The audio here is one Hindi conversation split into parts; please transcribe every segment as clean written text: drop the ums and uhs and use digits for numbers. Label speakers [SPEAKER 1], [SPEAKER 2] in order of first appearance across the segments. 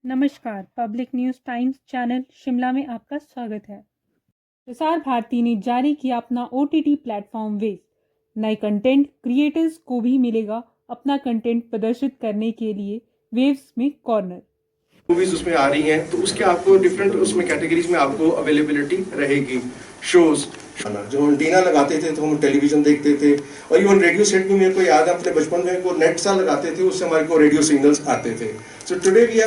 [SPEAKER 1] नमस्कार, public news times channel Shimla में आपका स्वागत है। प्रसार भारती ने जारी किया अपना OTT प्लेटफॉर्म वेव्स। नए कंटेंट क्रिएटर्स को भी मिलेगा अपना कंटेंट प्रदर्शित करने के लिए वेव्स में कॉर्नर।
[SPEAKER 2] मूवीज उसमें आ रही हैं तो उसके आपको डिफरेंट उसमें कैटेगरीज में आपको अवेलेबिलिटी रहेगी। शोज जो हम एंटीना लगाते थे तो हम टेलीविजन देखते थे, और इवन रेडियो सेट भी मेरे को याद है अपने बचपन में को नेट सा लगाते थे, उससे हमारे को रेडियो सिग्नल्स आते थे। सो टुडे वी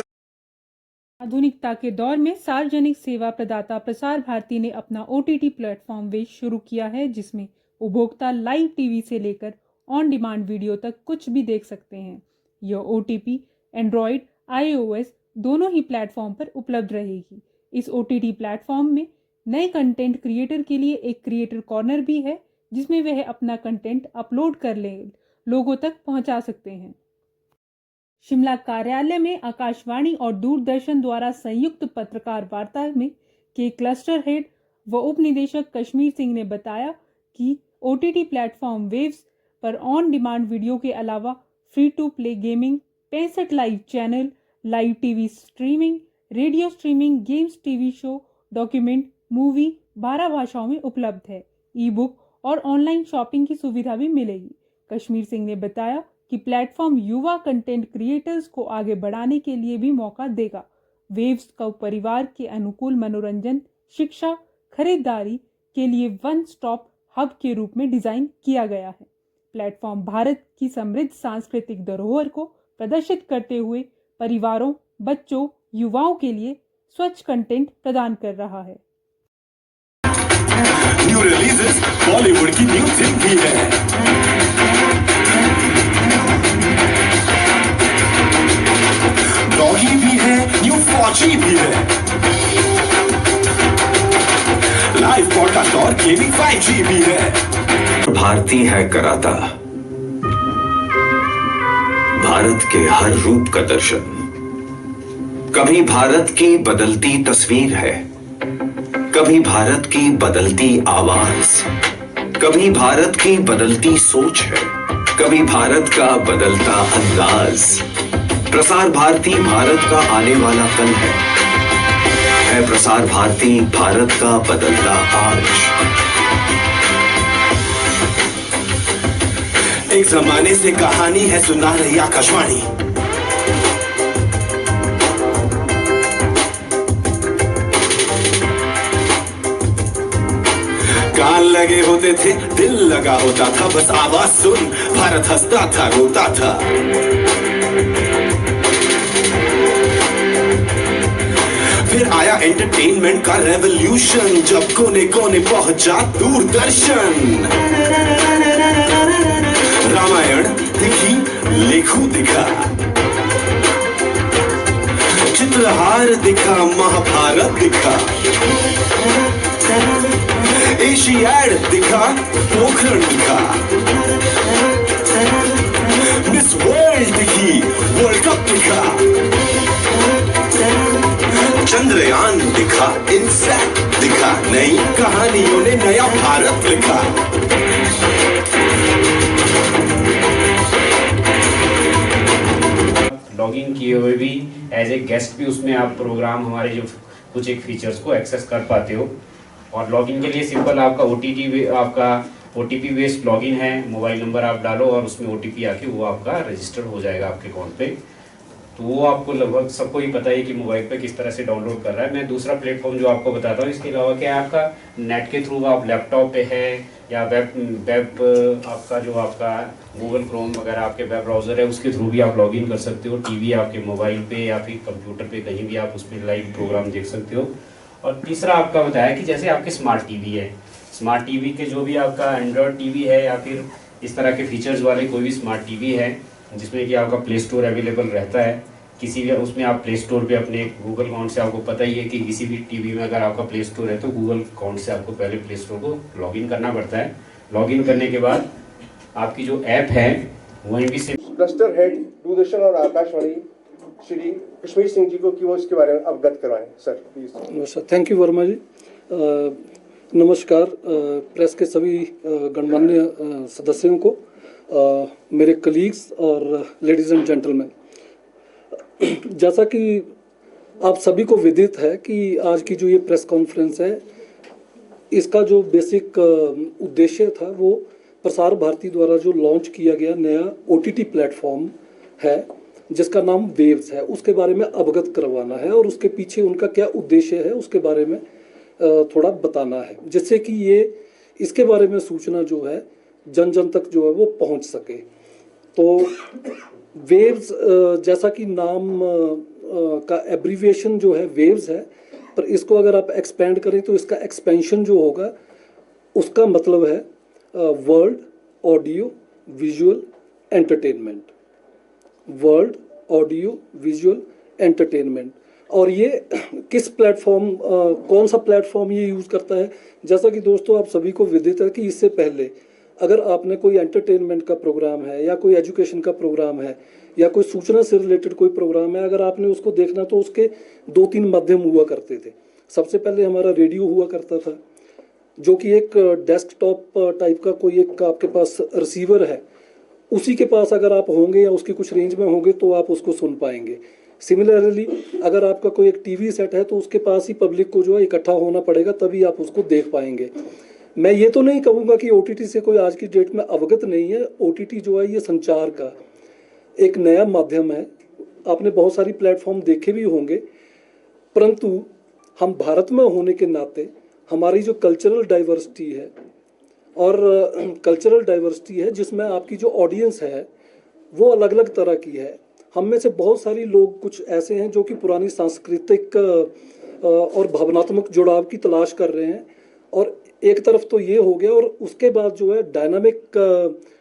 [SPEAKER 1] आधुनिकता के दौर में सार्वजनिक सेवा प्रदाता प्रसार भारती ने अपना OTT प्लेटफॉर्म वेव शुरू किया है, जिसमें उपभोक्ता लाइव टीवी से लेकर ऑन डिमांड वीडियो तक कुछ भी देख सकते हैं। यह OTP एंड्रॉयड iOS दोनों ही प्लेटफॉर्म पर उपलब्ध रहेगी। इस OTT प्लेटफॉर्म में नए कंटेंट क्रिएटर के लिए एक क्रिएटर कॉर्नर भी है, जिसमें वह अपना कंटेंट अपलोड कर ले लोगों तक पहुंचा सकते हैं। शिमला कार्यालय में आकाशवाणी और दूरदर्शन द्वारा संयुक्त पत्रकार वार्ता में के क्लस्टर हेड व उप निदेशक कश्मीर सिंह ने बताया कि OTT प्लेटफॉर्म वेव्स पर ऑन डिमांड वीडियो के अलावा free to play gaming, 65 live channel, live TV streaming, radio streaming, games, TV show, document, movie 12 भाषाओं में उपलब्ध है। ई बुक और ऑनलाइन शॉपिंग की सुविधा भी मिलेगी। कश्मीर सिंह ने बताया कि प्लेटफॉर्म युवा कंटेंट क्रिएटर्स को आगे बढ़ाने के लिए भी मौका देगा। वेव्स को परिवार के अनुकूल मनोरंजन, शिक्षा, खरीदारी के लिए वन स्टॉप हब के रूप में डिजाइन किया गया है। प्लेटफॉर्म भारत की समृद्ध सांस्कृतिक धरोहर को प्रदर्शित करते हुए परिवारों, बच्चों, युवाओं के लिए स्वच्छ कंटेंट प्रदान कर रहा है।
[SPEAKER 3] न्यू रिलीजेस बॉलीवुड की न्यू फिल्म भी है। डॉगी भी है, न्यू फौजी भी है, लाइव पॉडकास्ट और गेमिंग 5G भी है।
[SPEAKER 4] भारती है कराता, भारत के हर रूप का दर्शन। कभी भारत की बदलती तस्वीर है, कभी भारत की बदलती आवाज, कभी भारत की बदलती सोच है, कभी भारत का बदलता अंदाज। प्रसार भारती भारत का आने वाला कल है प्रसार भारती भारत का बदलता आज।
[SPEAKER 3] एक जमाने से कहानी है सुना रही आकाशवाणी। कान लगे होते थे, दिल लगा होता था, बस आवाज सुन भारत हंसता था, रोता था। फिर आया एंटरटेनमेंट का रेवोल्यूशन, जब कोने कोने पहुंचा दूरदर्शन। रामायण दिखी, लेखू दिखा, चित्रहार दिखा, महाभारत दिखा, एशियाड दिखा, पोखरण दिखा, मिस वर्ल्ड दिखी, वर्ल्ड कप दिखा, चंद्रयान दिखा, इनसैट दिखा, नई कहानियों ने नया भारत लिखा।
[SPEAKER 5] लॉगिन किए हुए भी एज ए गेस्ट भी उसमें आप प्रोग्राम हमारे जो कुछ एक फीचर्स को एक्सेस कर पाते हो। और लॉगिन के लिए सिंपल आपका OTP बेस्ड लॉगिन है। मोबाइल नंबर आप डालो और उसमें OTP आके वो आपका रजिस्टर हो जाएगा आपके अकाउंट पे। तो वो आपको लगभग सबको ही पता है कि मोबाइल पे किस तरह से डाउनलोड कर रहा है। मैं दूसरा प्लेटफॉर्म जो आपको बताता हूँ, इसके अलावा क्या है, आपका नेट के थ्रू आप लैपटॉप पे है या वेब आपका जो आपका गूगल क्रोम वगैरह आपके वेब ब्राउज़र है, उसके थ्रू भी आप लॉगिन कर सकते हो। टीवी आपके मोबाइल पे या फिर कंप्यूटर पे कहीं भी आप उसमें लाइव प्रोग्राम देख सकते हो। और तीसरा आपका बताया कि जैसे आपके स्मार्ट टीवी है, स्मार्ट टीवी के जो भी आपका एंड्रॉयड टीवी है या फिर इस तरह के फीचर्स वाले कोई भी स्मार्ट टीवी है जिसमें कि आपका प्ले स्टोर अवेलेबल रहता है, किसी भी उसमें आप प्ले स्टोर पे अपने गूगल अकाउंट से, आपको पता ही है कि किसी भी टीवी में अगर आपका प्ले स्टोर है तो गूगल अकाउंट से आपको पहले प्ले स्टोर को लॉगिन करना पड़ता है। लॉगिन करने के बाद आपकी जो ऐप है वहीं भी से
[SPEAKER 2] क्लस्टर हेड दूरदर्शन और आकाशवाणी श्री कश्मीर सिंह जी को कि वो इसके बारे में अवगत करवाएं। Sir please.
[SPEAKER 6] Sir thank you Verma ji. नमस्कार प्रेस के सभी गणमान्य सदस्यों को, मेरे कलीग्स और लेडीज़ एंड जेंटलमैन। जैसा कि आप सभी को विदित है कि आज की जो ये प्रेस कॉन्फ्रेंस है, इसका जो बेसिक उद्देश्य था वो प्रसार भारती द्वारा जो लॉन्च किया गया नया OTT प्लेटफॉर्म है जिसका नाम वेव्स है, उसके बारे में अवगत करवाना है और उसके पीछे उनका क्या उद्देश्य है उसके बारे में थोड़ा बताना है, जिससे कि ये इसके बारे में सूचना जो है जन जन तक जो है वो पहुंच सके। तो वेव्स जैसा कि नाम का एब्रीविएशन जो है वेव्स है, पर इसको अगर आप एक्सपेंड करें तो इसका एक्सपेंशन जो होगा उसका मतलब है world audio visual entertainment, world audio visual entertainment. और ये किस प्लेटफॉर्म कौन सा प्लेटफॉर्म ये यूज़ करता है, जैसा कि दोस्तों आप सभी को विदित है कि इससे पहले अगर आपने कोई एंटरटेनमेंट का प्रोग्राम है या कोई एजुकेशन का प्रोग्राम है या कोई सूचना से रिलेटेड कोई प्रोग्राम है, अगर आपने उसको देखना तो उसके 2-3 माध्यम हुआ करते थे। सबसे पहले हमारा रेडियो हुआ करता था, जो कि एक डेस्कटॉप टाइप का कोई एक आपके पास रिसीवर है, उसी के पास अगर आप होंगे या उसकी कुछ रेंज में होंगे तो आप उसको सुन पाएंगे। सिमिलरली अगर आपका कोई एक टीवी सेट है तो उसके पास ही पब्लिक को जो है इकट्ठा होना पड़ेगा, तभी आप उसको देख पाएंगे। मैं ये तो नहीं कहूँगा कि OTT से कोई आज की डेट में अवगत नहीं है। OTT जो है ये संचार का एक नया माध्यम है। आपने बहुत सारी प्लेटफॉर्म देखे भी होंगे, परंतु हम भारत में होने के नाते हमारी जो कल्चरल डाइवर्सिटी है और कल्चरल डाइवर्सिटी है जिसमें आपकी जो ऑडियंस है वो अलग अलग तरह की है। हम में से बहुत सारी लोग कुछ ऐसे हैं जो कि पुरानी सांस्कृतिक और भावनात्मक जुड़ाव की तलाश कर रहे हैं, और एक तरफ तो ये हो गया, और उसके बाद जो है डायनामिक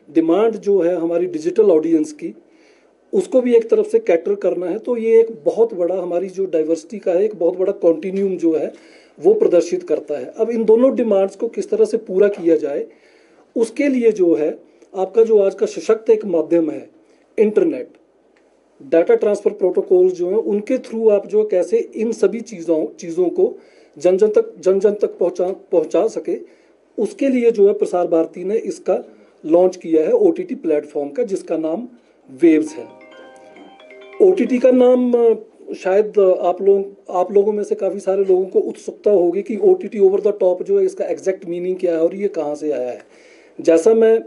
[SPEAKER 6] डिमांड जो है हमारी डिजिटल ऑडियंस की, उसको भी एक तरफ से कैटर करना है। तो ये एक बहुत बड़ा हमारी जो डाइवर्सिटी का है एक बहुत बड़ा कॉन्टिन्यूम जो है वो प्रदर्शित करता है। अब इन दोनों डिमांड्स को किस तरह से पूरा किया जाए, उसके लिए जो है आपका जो आज का सशक्त एक माध्यम है इंटरनेट, डाटा ट्रांसफ़र प्रोटोकॉल जो है उनके थ्रू आप जो कैसे इन सभी चीज़ों को जन जन तक पहुंचा सके, उसके लिए जो है प्रसार भारती ने इसका लॉन्च किया है OTT प्लेटफॉर्म का, जिसका नाम वेव्स है। OTT का नाम शायद आप लोगों में से काफ़ी सारे लोगों को उत्सुकता होगी कि OTT ओवर द टॉप जो है इसका एग्जैक्ट मीनिंग क्या है और ये कहाँ से आया है। जैसा मैं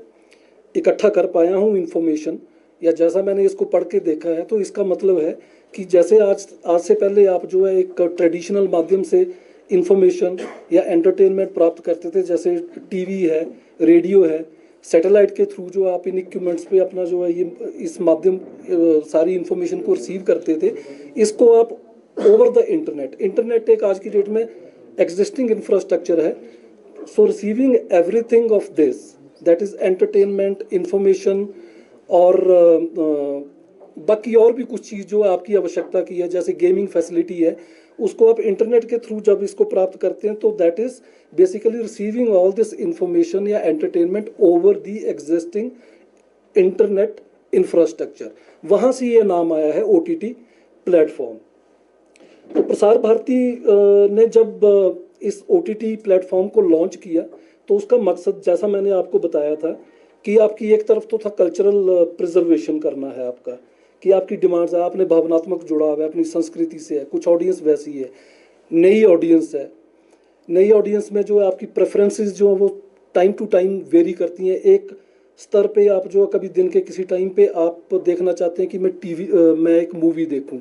[SPEAKER 6] इकट्ठा कर पाया हूँ इन्फॉर्मेशन, या जैसा मैंने इसको पढ़ के देखा है, तो इसका मतलब है कि जैसे आज से पहले आप जो है एक ट्रेडिशनल माध्यम से इंफॉर्मेशन या एंटरटेनमेंट प्राप्त करते थे, जैसे टीवी है, रेडियो है, सैटेलाइट के थ्रू जो आप इन इक्विपमेंट्स पे अपना जो है ये इस माध्यम सारी इन्फॉर्मेशन को रिसीव करते थे, इसको आप ओवर द इंटरनेट एक आज की डेट में एग्जिस्टिंग इंफ्रास्ट्रक्चर है। So receiving everything of this that is entertainment, information और बाकी और भी कुछ चीज़ जो आपकी आवश्यकता की है, जैसे गेमिंग फैसिलिटी है, उसको आप इंटरनेट के थ्रू जब इसको प्राप्त करते हैं तो that is basically receiving all this information या entertainment over the existing internet infrastructure. वहाँ से ये नाम आया है OTT प्लेटफॉर्म। तो प्रसार भारती ने जब इस OTT प्लेटफॉर्म को लॉन्च किया तो उसका मकसद, जैसा मैंने आपको बताया था, कि आपकी एक तरफ तो था कल्चरल प्रिजर्वेशन करना है आपका, कि आपकी डिमांड्स है, आपने भावनात्मक जुड़ाव है अपनी संस्कृति से है, कुछ ऑडियंस वैसी है, नई ऑडियंस है, नई ऑडियंस में जो है आपकी प्रेफरेंसेस जो है वो टाइम टू टाइम वेरी करती हैं। एक स्तर पे आप जो कभी दिन के किसी टाइम पे आप देखना चाहते हैं कि मैं एक मूवी देखूं,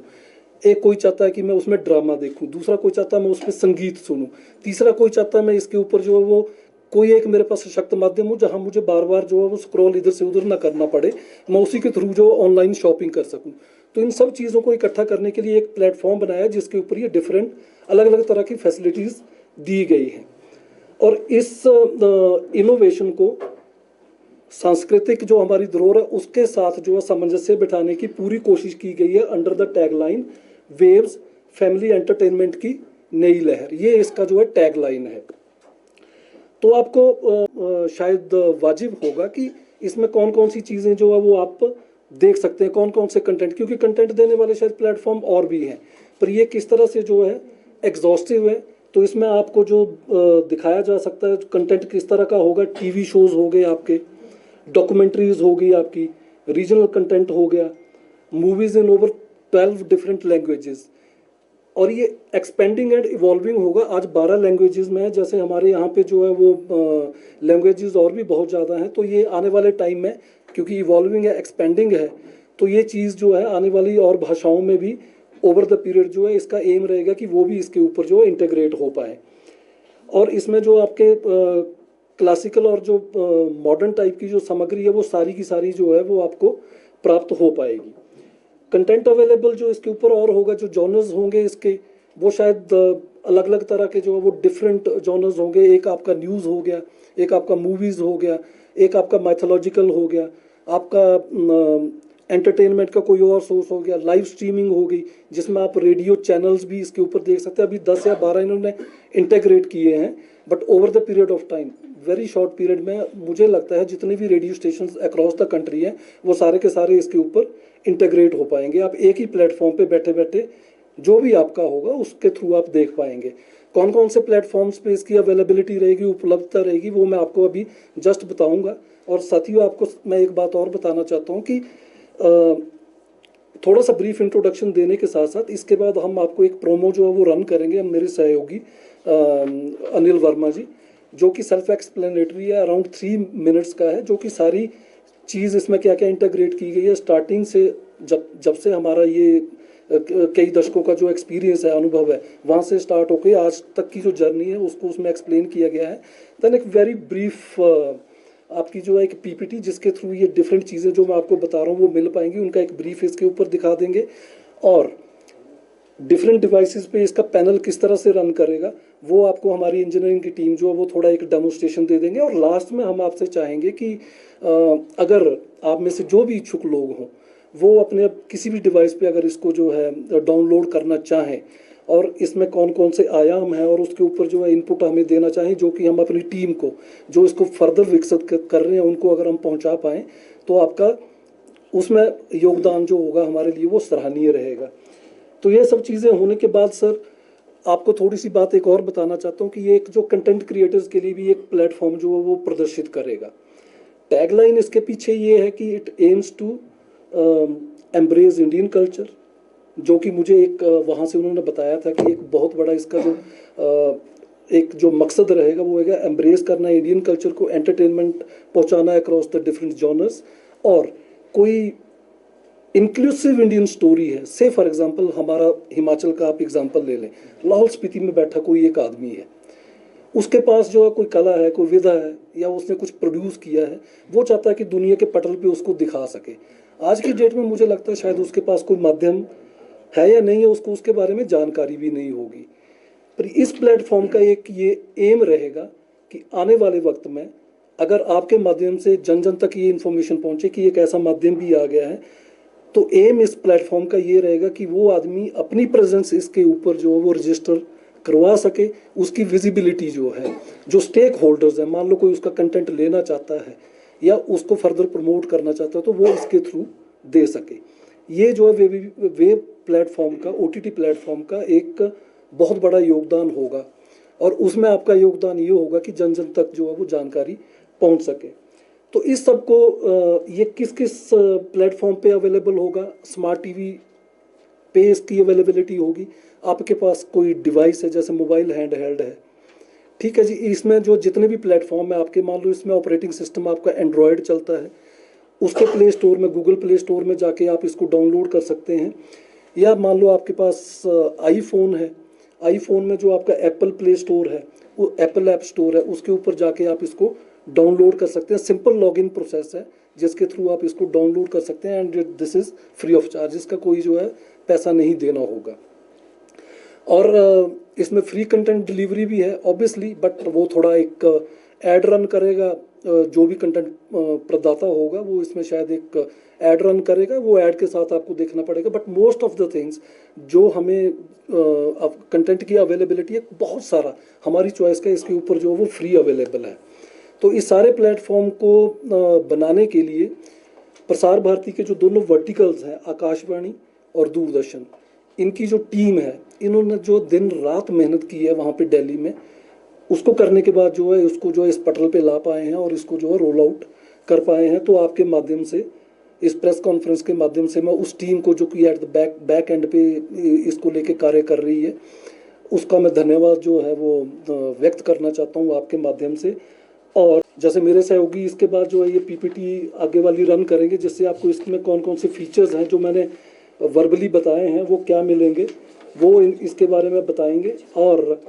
[SPEAKER 6] एक कोई चाहता है कि मैं उसमें ड्रामा देखूं, दूसरा कोई चाहता है मैं उसमें संगीत सुनूं, तीसरा कोई चाहता है मैं इसके ऊपर जो है वो कोई एक मेरे पास सशक्त माध्यम हो जहां मुझे बार बार जो है वो स्क्रॉल इधर से उधर ना करना पड़े, मैं उसी के थ्रू जो ऑनलाइन शॉपिंग कर सकूं। तो इन सब चीज़ों को इकट्ठा करने के लिए एक प्लेटफॉर्म बनाया जिसके ऊपर ये डिफरेंट अलग अलग तरह की फैसिलिटीज़ दी गई हैं। और इस इनोवेशन को सांस्कृतिक जो हमारी धरोहर है उसके साथ जो है सामंजस्य बिठाने की पूरी कोशिश की गई है under the tagline waves family entertainment की नई लहर। ये इसका जो है टैगलाइन है। तो आपको शायद वाजिब होगा कि इसमें कौन कौन सी चीज़ें जो है वो आप देख सकते हैं, कौन कौन से कंटेंट, क्योंकि कंटेंट देने वाले शायद प्लेटफॉर्म और भी हैं, पर ये किस तरह से जो है एग्जॉस्टिव है। तो इसमें आपको जो दिखाया जा सकता है कंटेंट किस तरह का होगा, टीवी शोज़ हो गए आपके, डॉक्यूमेंट्रीज हो गई आपकी, रीजनल कंटेंट हो गया, मूवीज़ इन ओवर 12 डिफरेंट लैंग्वेजेस, और ये एक्सपेंडिंग एंड इवॉल्विंग होगा। आज 12 लैंग्वेजेस में है, जैसे हमारे यहाँ पे जो है वो लैंग्वेजेस और भी बहुत ज़्यादा हैं। तो ये आने वाले टाइम में, क्योंकि इवॉल्विंग है, एक्सपेंडिंग है, तो ये चीज़ जो है आने वाली और भाषाओं में भी ओवर द पीरियड जो है इसका एम रहेगा कि वो भी इसके ऊपर जो है इंटीग्रेट हो पाए। और इसमें जो आपके क्लासिकल और जो मॉडर्न टाइप की जो सामग्री है वो सारी की सारी जो है वो आपको प्राप्त हो पाएगी। कंटेंट अवेलेबल जो इसके ऊपर और होगा, जो जॉनर्स होंगे इसके, वो शायद अलग अलग तरह के जो है वो डिफरेंट जॉनर्स होंगे। एक आपका न्यूज़ हो गया, एक आपका मूवीज़ हो गया, एक आपका माइथोलॉजिकल हो गया, आपका एंटरटेनमेंट का कोई और सोर्स हो गया, लाइव स्ट्रीमिंग होगी जिसमें आप रेडियो चैनल्स भी इसके ऊपर देख सकते हैं। अभी 10 या 12 इन्होंने इंटीग्रेट किए हैं, but over the period of time, very short period में मुझे लगता है जितने भी radio station across the country हैं वो सारे के सारे इसके ऊपर इंटीग्रेट हो पाएंगे। आप एक ही प्लेटफॉर्म पे बैठे बैठे जो भी आपका होगा उसके थ्रू आप देख पाएंगे। कौन कौन से प्लेटफॉर्म्स पे इसकी अवेलेबिलिटी रहेगी, उपलब्धता रहेगी, वो मैं आपको अभी जस्ट बताऊंगा। और साथियों, आपको मैं एक बात और बताना चाहता हूँ कि थोड़ा सा ब्रीफ इंट्रोडक्शन देने के साथ साथ इसके बाद हम आपको एक प्रोमो जो है वो रन करेंगे। हम मेरे सहयोगी अनिल वर्मा जी, जो कि सेल्फ एक्सप्लेनेटरी है, अराउंड 3 मिनट्स का है, जो कि सारी चीज़ इसमें क्या क्या इंटीग्रेट की गई है स्टार्टिंग से, जब से हमारा ये कई दशकों का जो एक्सपीरियंस है, अनुभव है, वहाँ से स्टार्ट होकर आज तक की जो जर्नी है उसको उसमें एक्सप्लेन किया गया है। देन एक वेरी ब्रीफ आपकी जो है एक पीपीटी जिसके थ्रू ये डिफरेंट चीज़ें जो मैं आपको बता रहा हूँ वो मिल पाएंगी, उनका एक ब्रीफ इसके ऊपर दिखा देंगे। और डिफरेंट डिवाइसेस पे इसका पैनल किस तरह से रन करेगा वो आपको हमारी इंजीनियरिंग की टीम जो है वो थोड़ा एक डेमोन्स्ट्रेशन दे देंगे। और लास्ट में हम आपसे चाहेंगे कि अगर आप में से जो भी इच्छुक लोग हों वो अपने किसी भी डिवाइस पे अगर इसको जो है डाउनलोड करना चाहें और इसमें कौन कौन से आयाम हैं और उसके ऊपर जो है इनपुट हमें देना चाहें, जो कि हम अपनी टीम को जो इसको फर्दर विकसित कर रहे हैं उनको अगर हम पहुंचा पाएँ तो आपका उसमें योगदान जो होगा हमारे लिए वो सराहनीय रहेगा। तो ये सब चीज़ें होने के बाद सर आपको थोड़ी सी बात एक और बताना चाहता हूँ कि ये एक जो कंटेंट क्रिएटर्स के लिए भी एक प्लेटफॉर्म जो है वो प्रदर्शित करेगा। टैगलाइन इसके पीछे ये है कि it aims to embrace Indian culture, जो कि मुझे एक वहाँ से उन्होंने बताया था कि एक बहुत बड़ा इसका जो एक जो मकसद रहेगा वो है एम्ब्रेस करना इंडियन कल्चर को, एंटरटेनमेंट पहुँचाना अक्रॉस द डिफरेंट जॉनर्स, और कोई इंक्लूसिव इंडियन स्टोरी है। से फॉर एग्जांपल हमारा हिमाचल का आप एग्जांपल ले लें, लाहौल स्पीति में बैठा कोई एक आदमी है, उसके पास जो है कोई कला है, कोई विधा है, या उसने कुछ प्रोड्यूस किया है, वो चाहता है कि दुनिया के पटल पे उसको दिखा सके। आज की डेट में मुझे लगता है शायद उसके पास कोई माध्यम है या नहीं है, उसको उसके बारे में जानकारी भी नहीं होगी। पर इस प्लेटफॉर्म का एक ये एम रहेगा कि आने वाले वक्त में अगर आपके माध्यम से जन जन तक ये इन्फॉर्मेशन पहुँचे कि एक ऐसा माध्यम भी आ गया है, तो एम इस प्लेटफॉर्म का ये रहेगा कि वो आदमी अपनी प्रेजेंस इसके ऊपर जो है वो रजिस्टर करवा सके, उसकी विजिबिलिटी जो है, जो स्टेक होल्डर्स हैं, मान लो कोई उसका कंटेंट लेना चाहता है या उसको फर्दर प्रमोट करना चाहता है तो वो इसके थ्रू दे सके। ये जो है वेब प्लेटफॉर्म का, OTT प्लेटफॉर्म का एक बहुत बड़ा योगदान होगा, और उसमें आपका योगदान ये होगा कि जन जन तक जो है वो जानकारी पहुंच सके। तो इस सब को ये किस किस प्लेटफॉर्म पे अवेलेबल होगा, स्मार्ट टीवी पे इसकी अवेलेबिलिटी होगी, आपके पास कोई डिवाइस है जैसे मोबाइल हैंड हेल्ड है, ठीक है जी, इसमें जो जितने भी प्लेटफॉर्म है आपके, मान लो इसमें ऑपरेटिंग सिस्टम आपका एंड्रॉयड चलता है, उसके प्ले स्टोर में, गूगल प्ले स्टोर में जाके आप इसको डाउनलोड कर सकते हैं। या मान लो आपके पास आईफोन है, आईफोन में जो आपका एप्पल प्ले स्टोर है, वो एप्पल ऐप स्टोर है, उसके ऊपर जाके आप इसको डाउनलोड कर सकते हैं। सिंपल लॉगिन प्रोसेस है जिसके थ्रू आप इसको डाउनलोड कर सकते हैं, and this is free of charge, इसका कोई जो है पैसा नहीं देना होगा। और इसमें फ्री कंटेंट डिलीवरी भी है ऑब्वियसली, बट वो थोड़ा एक एड रन करेगा, जो भी कंटेंट प्रदाता होगा वो इसमें शायद एक एड रन करेगा, वो ऐड के साथ आपको देखना पड़ेगा। But most of the things जो हमें अब कंटेंट की अवेलेबिलिटी है बहुत सारा हमारी चॉइस का इसके ऊपर जो वो फ्री अवेलेबल है। तो इस सारे प्लेटफॉर्म को बनाने के लिए प्रसार भारती के जो दोनों वर्टिकल्स हैं, आकाशवाणी और दूरदर्शन, इनकी जो टीम है, इन्होंने जो दिन रात मेहनत की है वहाँ पे दिल्ली में, उसको करने के बाद जो है उसको जो है इस पटल पे ला पाए हैं और इसको जो है रोल आउट कर पाए हैं। तो आपके माध्यम से इस प्रेस कॉन्फ्रेंस के माध्यम से मैं उस टीम को जो कि एट द बैक एंड पे इसको लेके कार्य कर रही है, उसका मैं धन्यवाद जो है वो व्यक्त करना चाहता हूँ आपके माध्यम से। और जैसे मेरे सहयोगी इसके बाद जो है ये पीपीटी आगे वाली रन करेंगे, जिससे आपको इसमें कौन कौन से फीचर्स हैं जो मैंने वर्बली बताए हैं वो क्या मिलेंगे, वो इसके बारे में बताएंगे। और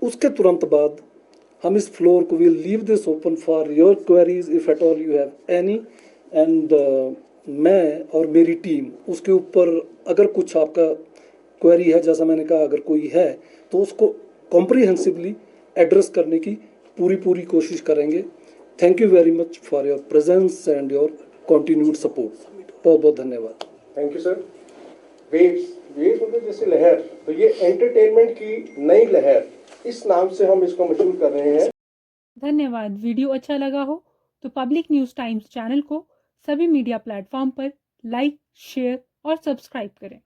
[SPEAKER 6] उसके तुरंत बाद हम इस फ्लोर को will leave this open for your queries if at all you have any. And मैं और मेरी टीम उसके ऊपर अगर कुछ आपका क्वेरी है, जैसा मैंने कहा, अगर कोई है तो उसको कॉम्प्रिहेंसिवली एड्रेस करने की पूरी कोशिश करेंगे। Thank you very much for your presence and your continued support. बहुत बहुत धन्यवाद।
[SPEAKER 2] Thank you sir. वेव्स मतलब जैसे लहर, तो ये एंटरटेनमेंट की नई लहर, इस नाम से हम इसको मशहूर कर रहे हैं।
[SPEAKER 1] धन्यवाद। वीडियो अच्छा लगा हो तो पब्लिक न्यूज़ टाइम्स चैनल को सभी मीडिया प्लेटफॉर्म पर लाइक, शेयर और सब्सक्राइब करें।